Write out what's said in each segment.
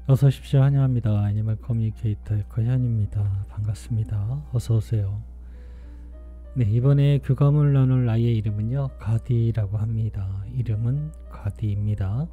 어서 오십시오. 환영합니다. 애니멀 커뮤니케이터 에커현입니다. 반갑습니다. 어서 오세요. 네, 이번에 교감을 나눌 아이의 이름은요, 가디라고 합니다. 이름은 가디입니다.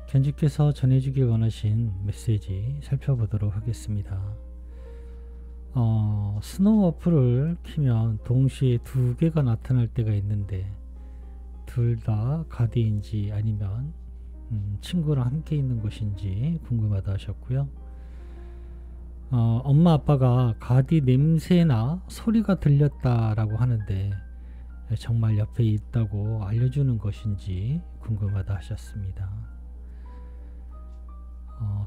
견주께서 전해주길 원하신 메시지 살펴보도록 하겠습니다. 스노우 어플을 키면 동시에 두 개가 나타날 때가 있는데 둘 다 가디인지 아니면 친구랑 함께 있는 것인지 궁금하다 하셨고요. 엄마 아빠가 가디 냄새나 소리가 들렸다라고 하는데 정말 옆에 있다고 알려주는 것인지 궁금하다 하셨습니다.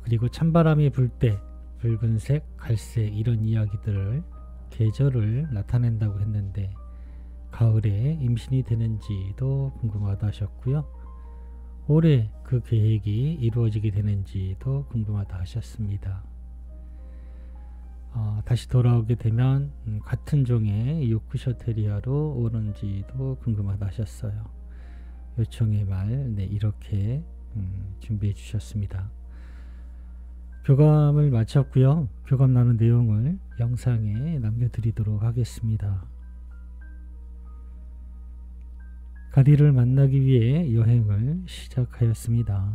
그리고 찬바람이 불 때 붉은색, 갈색 이런 이야기들을 계절을 나타낸다고 했는데 가을에 임신이 되는지도 궁금하다 하셨고요. 올해 그 계획이 이루어지게 되는지도 궁금하다 하셨습니다. 다시 돌아오게 되면 같은 종의 요크셔 테리어로 오는지도 궁금하다 하셨어요. 요청의 말, 네, 이렇게 준비해 주셨습니다. 교감을 마쳤고요. 교감 나눈 내용을 영상에 남겨드리도록 하겠습니다. 가디를 만나기 위해 여행을 시작하였습니다.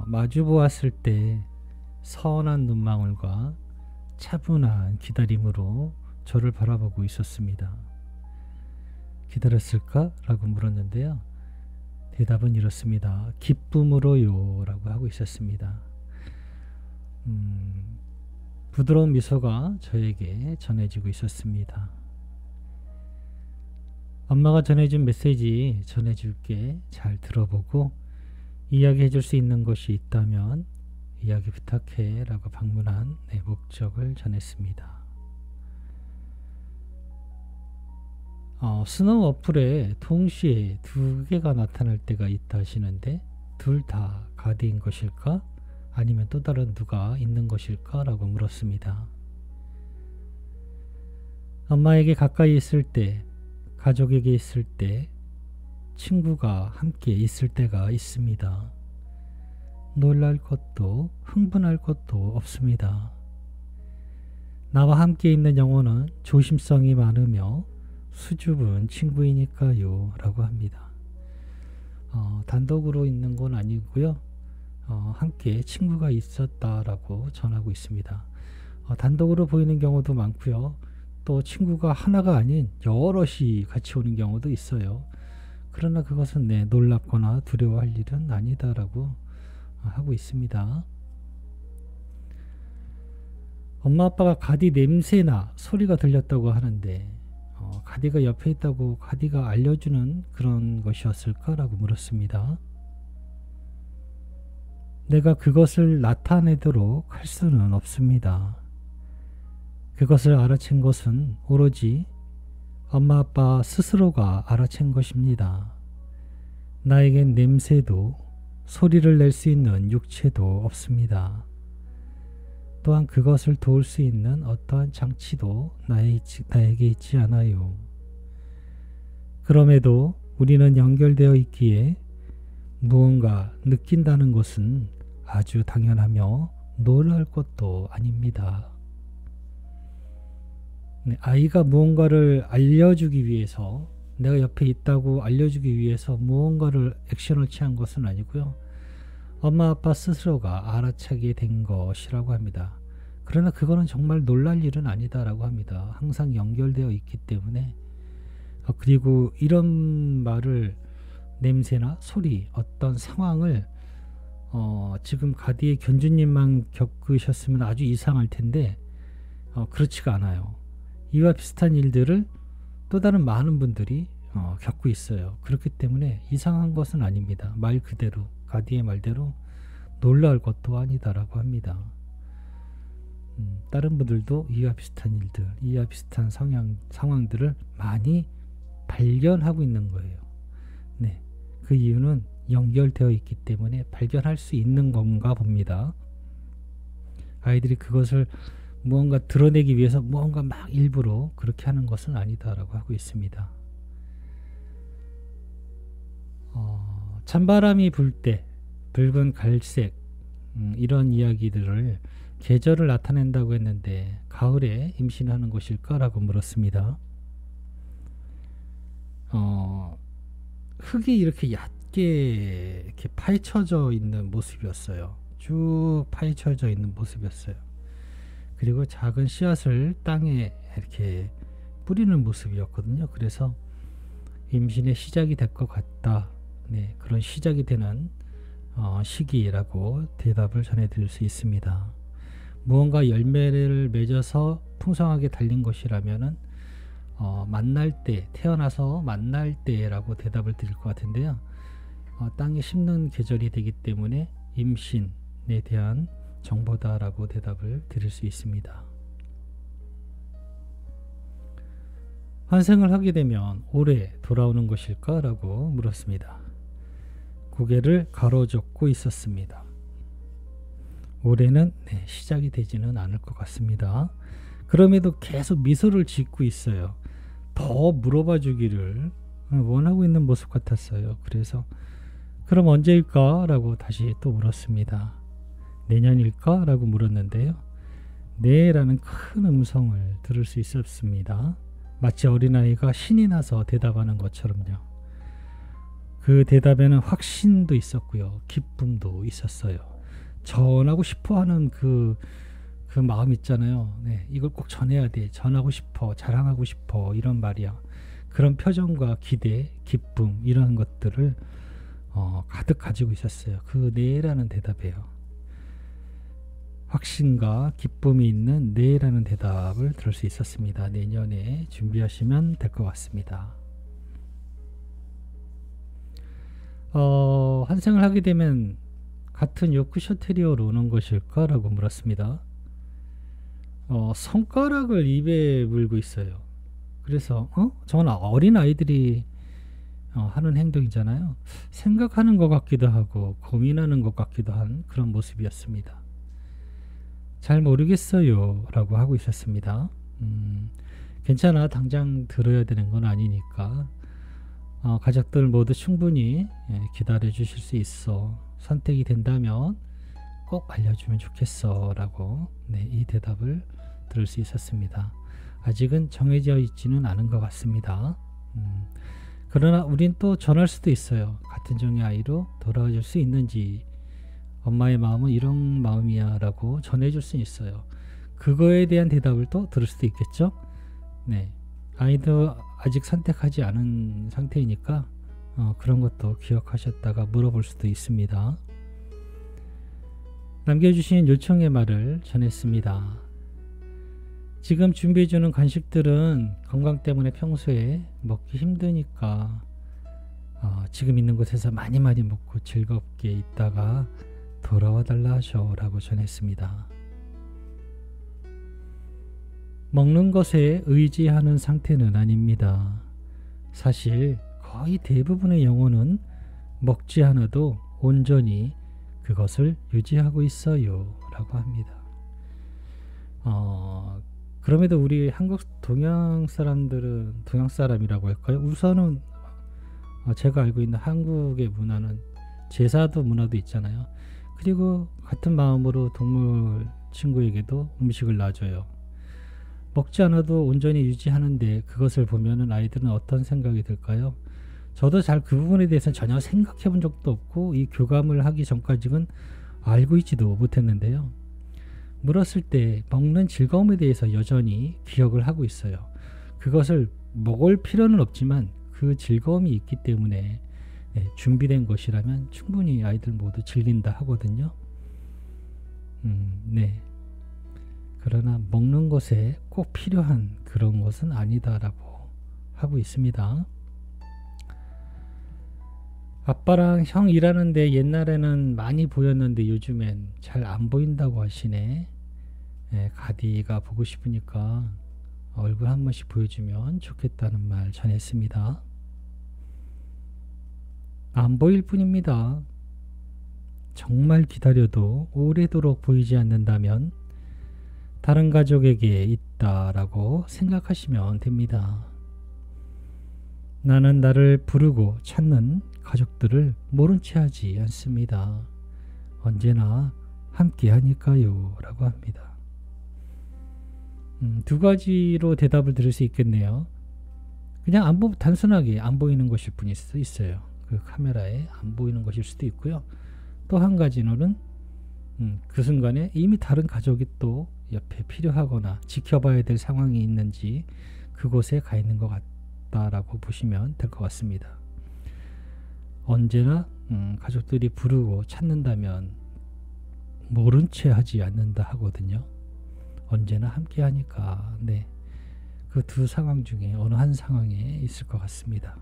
마주 보았을 때 선한 눈망울과 차분한 기다림으로 저를 바라보고 있었습니다. 기다렸을까? 라고 물었는데요. 대답은 이렇습니다. 기쁨으로요 라고 하고 있었습니다. 부드러운 미소가 저에게 전해지고 있었습니다. 엄마가 전해준 메시지 전해줄게. 잘 들어보고 이야기해 줄 수 있는 것이 있다면 이야기 부탁해 라고 방문한 내 목적을 전했습니다. 스노우 어플에 동시에 두 개가 나타날 때가 있다 하시는데 둘 다 가디인 것일까? 아니면 또 다른 누가 있는 것일까? 라고 물었습니다. 엄마에게 가까이 있을 때, 가족에게 있을 때, 친구가 함께 있을 때가 있습니다. 놀랄 것도 흥분할 것도 없습니다. 나와 함께 있는 영혼은 조심성이 많으며 수줍은 친구이니까요 라고 합니다. 단독으로 있는 건 아니고요. 함께 친구가 있었다라고 전하고 있습니다. 단독으로 보이는 경우도 많고요. 또 친구가 하나가 아닌 여럿이 같이 오는 경우도 있어요. 그러나 그것은 놀랍거나 두려워할 일은 아니다라고 하고 있습니다. 엄마 아빠가 가디 냄새나 소리가 들렸다고 하는데 가디가 옆에 있다고 가디가 알려주는 그런 것이었을까라고 물었습니다. 내가 그것을 나타내도록 할 수는 없습니다. 그것을 알아챈 것은 오로지 엄마 아빠 스스로가 알아챈 것입니다. 나에겐 냄새도 소리를 낼 수 있는 육체도 없습니다. 또한 그것을 도울 수 있는 어떠한 장치도 나에게 있지 않아요. 그럼에도 우리는 연결되어 있기에 무언가 느낀다는 것은 아주 당연하며 놀랄 것도 아닙니다. 아이가 무언가를 알려주기 위해서, 내가 옆에 있다고 알려주기 위해서 무언가를 액션을 취한 것은 아니고요. 엄마 아빠 스스로가 알아차게 된 것이라고 합니다. 그러나 그거는 정말 놀랄 일은 아니다라고 합니다. 항상 연결되어 있기 때문에. 그리고 이런 말을, 냄새나 소리, 어떤 상황을 지금 가디의 견주님만 겪으셨으면 아주 이상할 텐데 그렇지가 않아요. 이와 비슷한 일들을 또 다른 많은 분들이 겪고 있어요. 그렇기 때문에 이상한 것은 아닙니다. 말 그대로, 가디의 말대로 놀라울 것도 아니다라고 합니다. 다른 분들도 이와 비슷한 일들, 이와 비슷한 상황들을 많이 발견하고 있는 거예요. 네, 그 이유는 연결되어 있기 때문에 발견할 수 있는 건가 봅니다. 아이들이 그것을 무언가 드러내기 위해서 무언가 막 일부러 그렇게 하는 것은 아니다라고 하고 있습니다. 찬바람이 불 때 붉은 갈색, 이런 이야기들을 계절을 나타낸다고 했는데 가을에 임신하는 것일까라고 물었습니다. 흙이 이렇게 얕게 이렇게 파헤쳐져 있는 모습이었어요. 쭉 파헤쳐져 있는 모습이었어요. 그리고 작은 씨앗을 땅에 이렇게 뿌리는 모습이었거든요. 그래서 임신의 시작이 될 것 같다. 네, 그런 시작이 되는 시기라고 대답을 전해드릴 수 있습니다. 무언가 열매를 맺어서 풍성하게 달린 것이라면은 만날 때, 태어나서 만날 때라고 대답을 드릴 것 같은데요. 땅에 심는 계절이 되기 때문에 임신에 대한 정보다라고 대답을 드릴 수 있습니다. 환생을 하게 되면 올해 돌아오는 것일까? 라고 물었습니다. 고개를 가로젓고 있었습니다. 올해는 시작이 되지는 않을 것 같습니다. 그럼에도 계속 미소를 짓고 있어요. 더 물어봐 주기를 원하고 있는 모습 같았어요. 그래서 그럼 언제일까? 라고 다시 또 물었습니다. 내년일까? 라고 물었는데요. 네 라는 큰 음성을 들을 수 있었습니다. 마치 어린아이가 신이 나서 대답하는 것처럼요. 그 대답에는 확신도 있었고요. 기쁨도 있었어요. 전하고 싶어 하는 그 마음 있잖아요. 네, 이걸 꼭 전해야 돼. 전하고 싶어. 자랑하고 싶어. 이런 말이야. 그런 표정과 기대, 기쁨 이런 것들을 가득 가지고 있었어요. 그 네라는 대답이에요. 확신과 기쁨이 있는 네라는 대답을 들을 수 있었습니다. 내년에 준비하시면 될 것 같습니다. 환생을 하게 되면 같은 요크셔 테리어로 오는 것일까? 라고 물었습니다. 손가락을 입에 물고 있어요. 그래서 저건 어린 아이들이 하는 행동이잖아요. 생각하는 것 같기도 하고 고민하는 것 같기도 한 그런 모습이었습니다. 잘 모르겠어요 라고 하고 있었습니다. 괜찮아, 당장 들어야 되는 건 아니니까 가족들 모두 충분히 기다려 주실 수 있어. 선택이 된다면 꼭 알려주면 좋겠어 라고 이 대답을 들을 수 있었습니다. 아직은 정해져 있지는 않은 것 같습니다. 그러나 우린 또 전할 수도 있어요. 같은 종의 아이로 돌아와 줄 수 있는지, 엄마의 마음은 이런 마음이야 라고 전해줄 수 있어요. 그거에 대한 대답을 또 들을 수도 있겠죠. 네, 아이도 아직 선택하지 않은 상태이니까 그런 것도 기억하셨다가 물어볼 수도 있습니다. 남겨주신 요청의 말을 전했습니다. 지금 준비해주는 간식들은 건강 때문에 평소에 먹기 힘드니까 지금 있는 곳에서 많이 먹고 즐겁게 있다가 돌아와 달라 하셔 라고 전했습니다. 먹는 것에 의지하는 상태는 아닙니다. 사실 거의 대부분의 영혼은 먹지 않아도 온전히 그것을 유지하고 있어요 라고 합니다. 그럼에도 우리 한국 동양 사람들은, 동양 사람이라고 할까요? 우선은 제가 알고 있는 한국의 문화는 제사도 문화도 있잖아요. 그리고 같은 마음으로 동물 친구에게도 음식을 놔줘요. 먹지 않아도 온전히 유지하는데 그것을 보면은 아이들은 어떤 생각이 들까요? 저도 잘 그 부분에 대해서는 전혀 생각해 본 적도 없고 이 교감을 하기 전까지는 알고 있지도 못했는데요. 물었을 때 먹는 즐거움에 대해서 여전히 기억을 하고 있어요. 그것을 먹을 필요는 없지만 그 즐거움이 있기 때문에 준비된 것이라면 충분히 아이들 모두 즐긴다 하거든요. 네. 그러나 먹는 것에 꼭 필요한 그런 것은 아니다라고 하고 있습니다. 아빠랑 형 일하는데 옛날에는 많이 보였는데 요즘엔 잘 안 보인다고 하시네. 가디가 보고 싶으니까 얼굴 한 번씩 보여주면 좋겠다는 말 전했습니다. 안 보일 뿐입니다. 정말 기다려도 오래도록 보이지 않는다면 다른 가족에게 있다라고 생각하시면 됩니다. 나는 나를 부르고 찾는 가족들을 모른 채 하지 않습니다. 언제나 함께 하니까요 라고 합니다. 두 가지로 대답을 들을 수 있겠네요. 그냥 단순하게 안 보이는 것일 뿐일 수도 있어요. 그 카메라에 안 보이는 것일 수도 있고요. 또 한 가지로는 그 순간에 이미 다른 가족이 또 옆에 필요하거나 지켜봐야 될 상황이 있는지 그곳에 가 있는 것 같다라고 보시면 될 것 같습니다. 언제나 가족들이 부르고 찾는다면 모른 채 하지 않는다 하거든요. 언제나 함께 하니까 네, 그 두 상황 중에 어느 한 상황에 있을 것 같습니다.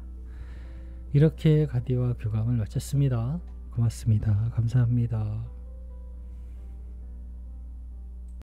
이렇게 가디와 교감을 마쳤습니다. 고맙습니다. 감사합니다.